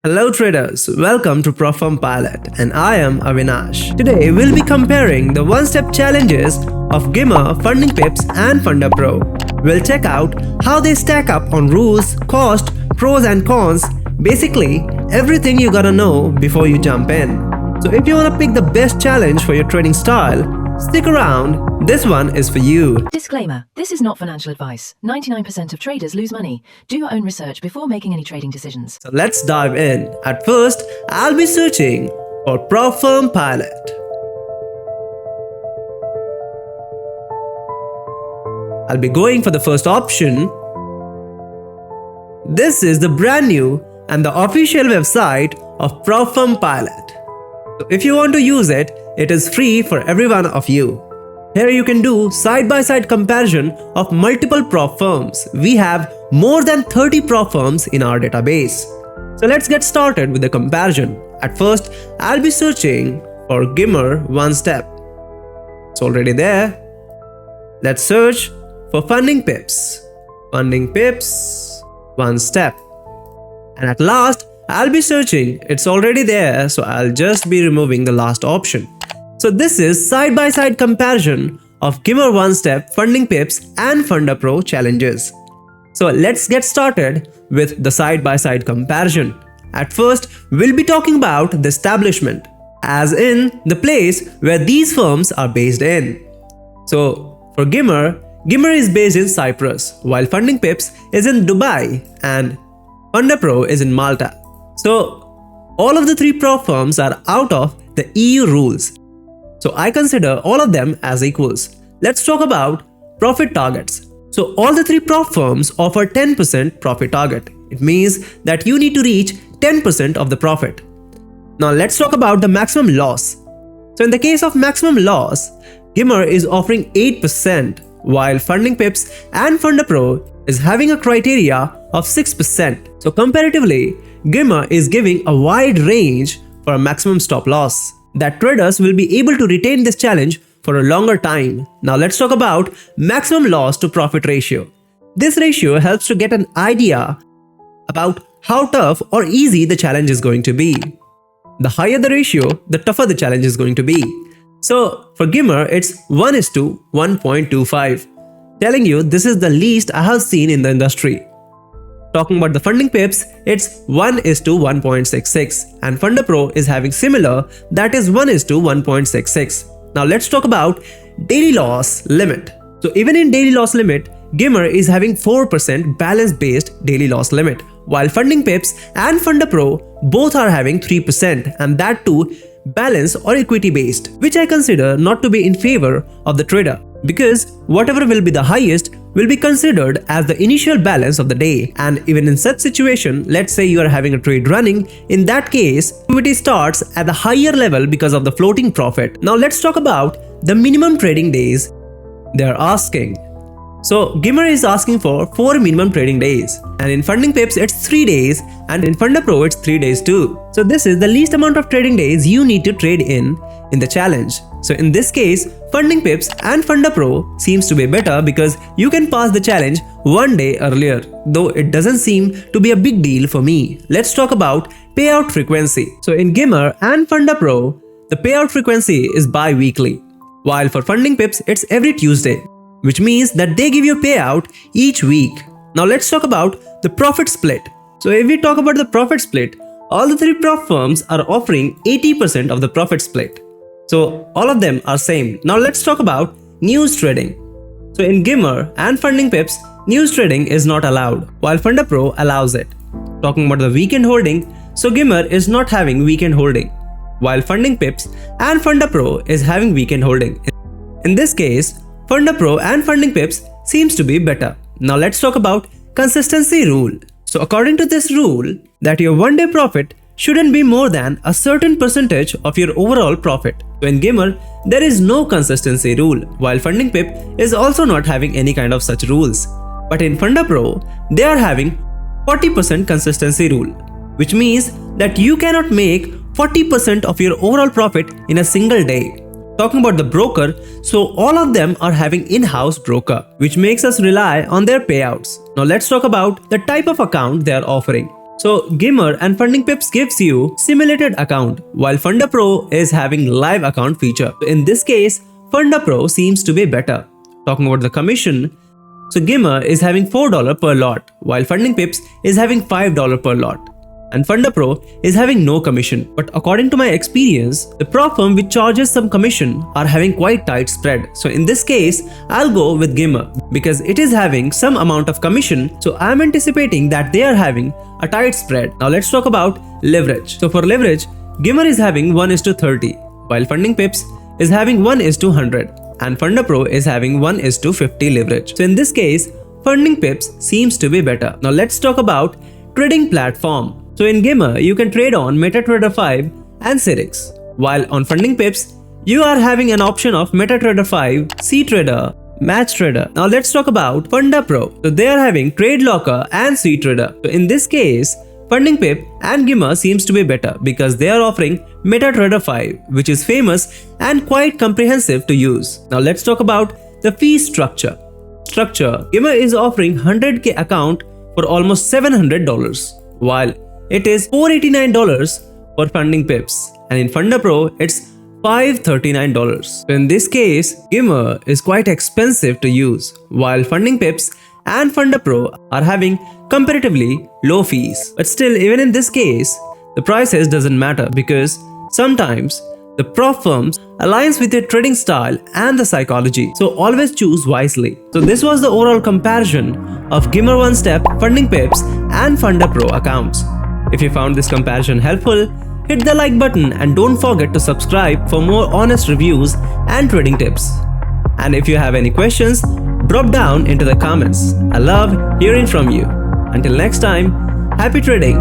Hello traders, welcome to ProFirm Palette and I am Avinash. Today we'll be comparing the one-step challenges of Giimer, Funding Pips and Funda Pro. We'll check out how they stack up on rules, cost, pros and cons, basically everything you gotta know before you jump in. So if you wanna pick the best challenge for your trading style, stick around, this one is for you. Disclaimer, this is not financial advice. 99% of traders lose money. Do your own research before making any trading decisions. So let's dive in. At first, I'll be searching for ProFirm Palette. I'll be going for the first option. This is the brand new and the official website of ProFirm Palette. So if you want to use it, it is free for every one of you. Here you can do side-by-side comparison of multiple prop firms. We have more than 30 prop firms in our database. So let's get started with the comparison. At first, I'll be searching for Giimer one step. It's already there. Let's search for Funding Pips. Funding Pips one step. And at last, I'll be searching. It's already there, so I'll just be removing the last option. So this is side-by-side comparison of Giimer one step, Funding Pips and Funda Pro challenges. So let's get started with the side-by-side comparison. At first, we'll be talking about the establishment, as in the place where these firms are based in. So for Giimer is based in Cyprus, while Funding Pips is in Dubai and Funda Pro is in Malta. So all of the three prop firms are out of the EU rules. So I consider all of them as equals. Let's talk about profit targets. So all the three prop firms offer 10% profit target. It means that you need to reach 10% of the profit. Now let's talk about the maximum loss. So in the case of maximum loss, Giimer is offering 8%, while Funding Pips and Funda Pro is having a criteria of 6%. So comparatively, Giimer is giving a wide range for a maximum stop loss, that traders will be able to retain this challenge for a longer time. Now let's talk about maximum loss to profit ratio. This ratio helps to get an idea about how tough or easy the challenge is going to be. The higher the ratio, the tougher the challenge is going to be. So for Giimer, it's 1:1.25, telling you this is the least I have seen in the industry. Talking about the Funding Pips, it's 1:1.66 and Funda Pro is having similar, that is 1:1.66. Now let's talk about daily loss limit. So even in daily loss limit, Giimer is having 4% balance-based daily loss limit, while Funding Pips and Funda Pro both are having 3%, and that too balance or equity based, which I consider not to be in favor of the trader, because whatever will be the highest will be considered as the initial balance of the day. And even in such situation, let's say you are having a trade running, in that case, equity starts at the higher level because of the floating profit. Now let's talk about the minimum trading days they are asking. So Giimer is asking for 4 minimum trading days, and in Funding Pips it's 3 days, and in Funda Pro it's 3 days too. So this is the least amount of trading days you need to trade in the challenge. So in this case, Funding Pips and Funda Pro seems to be better because you can pass the challenge 1 day earlier, though it doesn't seem to be a big deal for me. Let's talk about payout frequency. So in Giimer and Funda Pro, the payout frequency is bi-weekly, while for Funding Pips it's every Tuesday, which means that they give you a payout each week. Now let's talk about the profit split. So if we talk about the profit split, all the three prop firms are offering 80% of the profit split. So all of them are same. Now let's talk about news trading. So in Giimer and Funding Pips, news trading is not allowed, while Funda Pro allows it. Talking about the weekend holding, so Giimer is not having weekend holding, while Funding Pips and Funda Pro is having weekend holding. In this case, Funda Pro and Funding Pips seems to be better. Now let's talk about consistency rule. So according to this rule, that your one-day profit shouldn't be more than a certain percentage of your overall profit. So in Giimer, there is no consistency rule, while Funding Pip is also not having any kind of such rules. But in Funda Pro, they are having 40% consistency rule, which means that you cannot make 40% of your overall profit in a single day. Talking about the broker, so all of them are having in-house broker, which makes us rely on their payouts. Now let's talk about the type of account they are offering. So Giimer and Funding Pips gives you simulated account, while Funda Pro is having live account feature. In this case, Funda Pro seems to be better. Talking about the commission, so Giimer is having $4 per lot, while Funding Pips is having $5 per lot. And Funda Pro is having no commission. But according to my experience, the Propfirm which charges some commission are having quite tight spread. So in this case, I'll go with Giimer because it is having some amount of commission. So I'm anticipating that they are having a tight spread. Now let's talk about leverage. So for leverage, Giimer is having 1:30, while Funding Pips is having 1:100 and Funda Pro is having 1:50 leverage. So in this case, Funding Pips seems to be better. Now let's talk about trading platform. So in Giimer, you can trade on MetaTrader 5 and Ctrader, while on Funding Pips, you are having an option of MetaTrader 5, Ctrader, Trader. Now let's talk about Funda Pro. So they are having TradeLocker and Ctrader. So in this case, Funding Pip and Giimer seems to be better because they are offering MetaTrader 5, which is famous and quite comprehensive to use. Now let's talk about the fee structure. Giimer is offering 100k account for almost $700, while it is $489 for Funding Pips, and in Funda Pro it's $539. So in this case, Giimer is quite expensive to use, while Funding Pips and Funda Pro are having comparatively low fees. But still, even in this case, the prices doesn't matter because sometimes the Propfirms aligns with your trading style and the psychology. So always choose wisely. So this was the overall comparison of Giimer One Step, Funding Pips and Funda Pro accounts. If you found this comparison helpful, hit the like button and don't forget to subscribe for more honest reviews and trading tips. And if you have any questions, drop down into the comments. I love hearing from you. Until next time, happy trading!